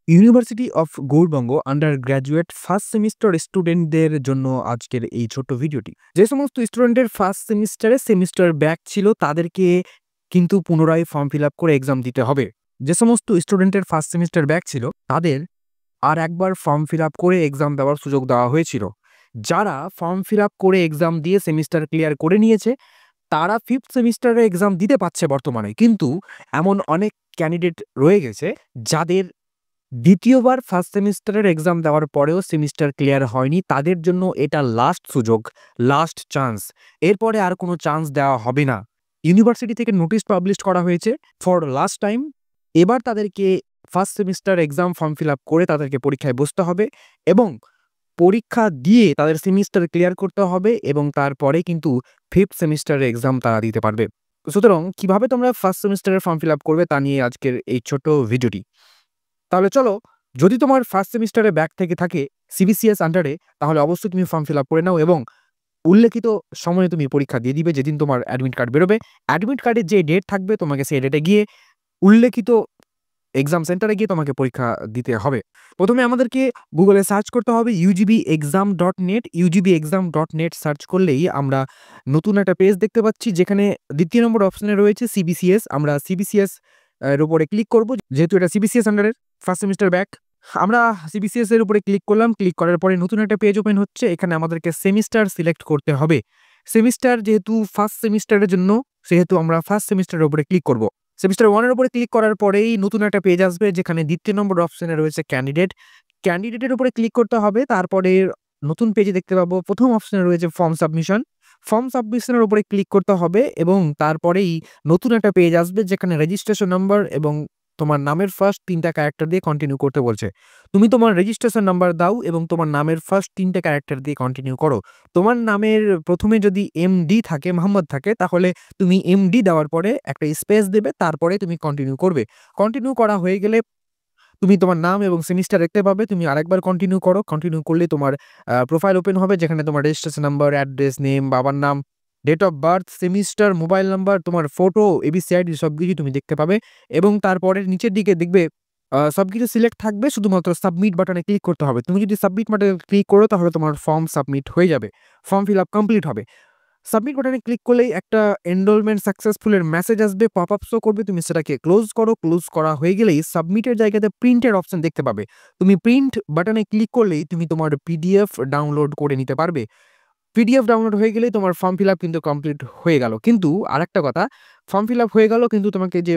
University of Gour Banga undergraduate first semester স্টুডেন্টদের জন্য আজকের এই ছোট্ট ভিডিওটি। যে সমস্ত স্টুডেন্টের ফার্স্ট সেমিস্টার ব্যাক ছিল তাদেরকে কিন্তু পুনরায় ফর্ম ফিল আপ করে এক্সাম দিতে হবে। যে সমস্ত স্টুডেন্টের ফার্স্ট সেমিস্টার ব্যাক ছিল তাদের আর একবার ফর্ম ফিল আপ করে এক্সাম দেওয়ার সুযোগ দেওয়া হয়েছিল। যারা ফর্ম ফিল আপ করে এক্সাম দিয়ে সেমিস্টার ক্লিয়ার করে নিয়েছে তারা ফিফথ সেমিস্টারে এক্সাম দিতে পারছে বর্তমানে, কিন্তু এমন অনেক ক্যান্ডিডেট রয়ে গেছে যাদের দ্বিতীয়বার ফার্স্ট সেমিস্টারের এক্সাম দেওয়ার পরেও সেমিস্টার ক্লিয়ার হয়নি। তাদের জন্য এটা লাস্ট সুযোগ, লাস্ট চান্স। এরপরে আর কোনো চান্স দেওয়া হবে না। ইউনিভার্সিটি থেকে নোটিশ পাবলিশ করা হয়েছে ফর লাস্ট টাইম। এবার তাদেরকে first semester exam form fill up করে তাদেরকে পরীক্ষায় বসতে হবে এবং পরীক্ষা দিয়ে তাদের সেমিস্টার ক্লিয়ার করতে হবে এবং তারপরে কিন্তু ফিফথ সেমিস্টারের এক্সাম তারা দিতে পারবে। সুতরাং কিভাবে তোমরা ফার্স্ট সেমিস্টারের ফর্ম ফিল আপ করবে তা নিয়ে আজকের এই ছোট ভিডিওটি। তাহলে চলো, যদি তোমার ফার্স্ট সেমিস্টারে ব্যাক থেকে থাকে সিবিসিএস আন্ডারে, তাহলে অবশ্যই তুমি ফর্ম ফিল আপ করে নাও এবং উল্লেখিত সময়ে তুমি পরীক্ষা দিয়ে দিবে। যেদিন তোমার অ্যাডমিট কার্ড বেরোবে, অ্যাডমিট কার্ডের যে ডেট থাকবে তোমাকে সেই ডেটে গিয়ে উল্লেখিত এক্সাম সেন্টারে গিয়ে তোমাকে পরীক্ষা দিতে হবে। প্রথমে আমাদেরকে গুগলে সার্চ করতে হবে ugb.exam.net। ugb.exam.net সার্চ করলেই আমরা নতুন একটা পেজ দেখতে পাচ্ছি, যেখানে দ্বিতীয় নম্বর অপশনে রয়েছে সিবিসিএস। আমরা সিবিসিএস এর উপরে ক্লিক করব, যেহেতু এটা সিবিসিএস আন্ডারের ফার্স্ট সেমিস্টার ব্যাক। আমরা সিবিসিএস এর উপরে ক্লিক করলাম। ক্লিক করার পরে নতুন একটা পেজ ওপেন হচ্ছে। এখানে আমাদেরকে সেমিস্টার সিলেক্ট করতে হবে। সেমিস্টার যেহেতু ফার্স্ট সেমিস্টারের জন্য, সেহেতু আমরা ফার্স্ট সেমিস্টারের উপরে ক্লিক করব। সেমিস্টার 1 এর উপরে ক্লিক করার পরেই নতুন একটা পেজ আসবে, যেখানে দ্বিতীয় নম্বর অপশনে রয়েছে ক্যান্ডিডেট। ক্যান্ডিডেটের উপরে ক্লিক করতে হবে। তারপরে নতুন পেজে দেখতে পাবো প্রথম অপশনে রয়েছে ফর্ম সাবমিশন। ফর্ম সাবমিশনের উপরে ক্লিক করতে হবে এবং তারপরেই নতুন একটা পেজ আসবে, যেখানে রেজিস্ট্রেশন নাম্বার এবং তোমার নামের ফার্স্ট 3টা ক্যারেক্টার দিয়ে কন্টিনিউ করতে বলছে। তুমি তোমার রেজিস্ট্রেশন নাম্বার দাও এবং তোমার নামের ফার্স্ট 3টা ক্যারেক্টার দিয়ে কন্টিনিউ করো। তোমার নামের প্রথমে যদি এমডি থাকে, মোহাম্মদ থাকে, তাহলে তুমি এমডি দেওয়ার পরে একটা স্পেস দেবে, তারপরে তুমি কন্টিনিউ করবে। কন্টিনিউ করা হয়ে গেলে তুমি তোমার নাম এবং সেমিস্টার দেখতে পাবে। তুমি আরেকবার কন্টিনিউ করো। কন্টিনিউ করলে তোমার প্রোফাইল ওপেন হবে, যেখানে তোমার রেজিস্ট্রেশন নাম্বার, অ্যাড্রেস, নেম, বাবার নাম, date of birth, semester, mobile number, তোমার ফটো, এবিসিআইডি সবকিছু তুমি দেখতে পাবে। এবং তারপরে নিচের দিকে দেখবে সবকিছু সিলেক্ট থাকবে, শুধুমাত্র সাবমিট বাটনে ক্লিক করতে হবে। তুমি যদি সাবমিট বাটনে ক্লিক করো তাহলে তোমার ফর্ম সাবমিট হয়ে যাবে, ফর্ম ফিল আপ কমপ্লিট হবে। সাবমিট বাটনে ক্লিক করলেই একটা এনরোলমেন্ট সাকসেসফুল এর মেসেজ আসবে, পপ আপ শো করবে। তুমি সেটাকে ক্লোজ করো। ক্লোজ করা হয়ে গেলেই সাবমিটের জায়গাতে প্রিন্টের অপশন দেখতে পাবে। তুমি প্রিন্ট বাটনে ক্লিক করলেই তুমি তোমার পিডিএফ ডাউনলোড করে নিতে পারবে। পিডিএফ ডাউনলোড হয়ে গেলেই তোমার ফর্ম ফিল আপ কিন্তু কমপ্লিট হয়ে গেল। কিন্তু আরেকটা কথা, ফর্ম ফিল আপ হয়ে গেল, কিন্তু তোমাকে যে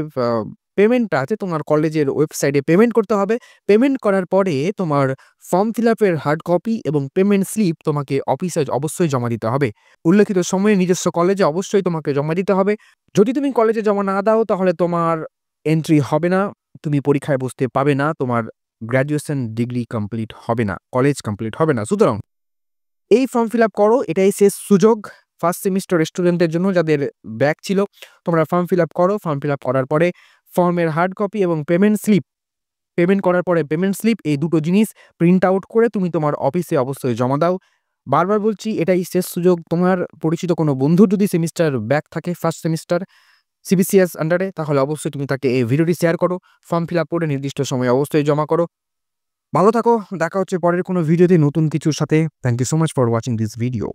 পেমেন্টটা আছে তোমার কলেজের ওয়েবসাইটে পেমেন্ট করতে হবে। পেমেন্ট করার পরে তোমার ফর্ম ফিল আপের হার্ড কপি এবং পেমেন্ট স্লিপ তোমাকে অফিসে অবশ্যই জমা দিতে হবে। উল্লেখিত সময়ে নিজস্ব কলেজে অবশ্যই তোমাকে জমা দিতে হবে। যদি তুমি কলেজে জমা না দাও তাহলে তোমার এন্ট্রি হবে না, তুমি পরীক্ষায় বসতে পাবে না, তোমার গ্র্যাজুয়েশন ডিগ্রি কমপ্লিট হবে না, কলেজ কমপ্লিট হবে না। সুতরাং এই ফর্ম ফিল আপ করো, এটাই শেষ সুযোগ ফার্স্ট সেমিস্টার স্টুডেন্টদের জন্য যাদের ব্যাক ছিল। তোমরা ফর্ম ফিল আপ করো। ফর্ম ফিল আপ করার পরে ফর্মের হার্ড কপি এবং পেমেন্ট স্লিপ, পেমেন্ট করার পরে পেমেন্ট স্লিপ, এই দুটো জিনিস প্রিন্ট আউট করে তুমি তোমার অফিসে অবশ্যই জমা দাও। বারবার বলছি, এটাই শেষ সুযোগ। তোমার পরিচিত কোনো বন্ধুর যদি সেমিস্টার ব্যাক থাকে ফার্স্ট সেমিস্টার সিবিসিএস আন্ডারে, তাহলে অবশ্যই তুমি তাকে এই ভিডিওটি শেয়ার করো। ফর্ম ফিল আপ করে নির্দিষ্ট সময়ে অবশ্যই জমা করো। ভালো থাকো, দেখা হচ্ছে পরের কোনো ভিডিওতে নতুন কিছুর সাথে। Thank you so much for watching this video.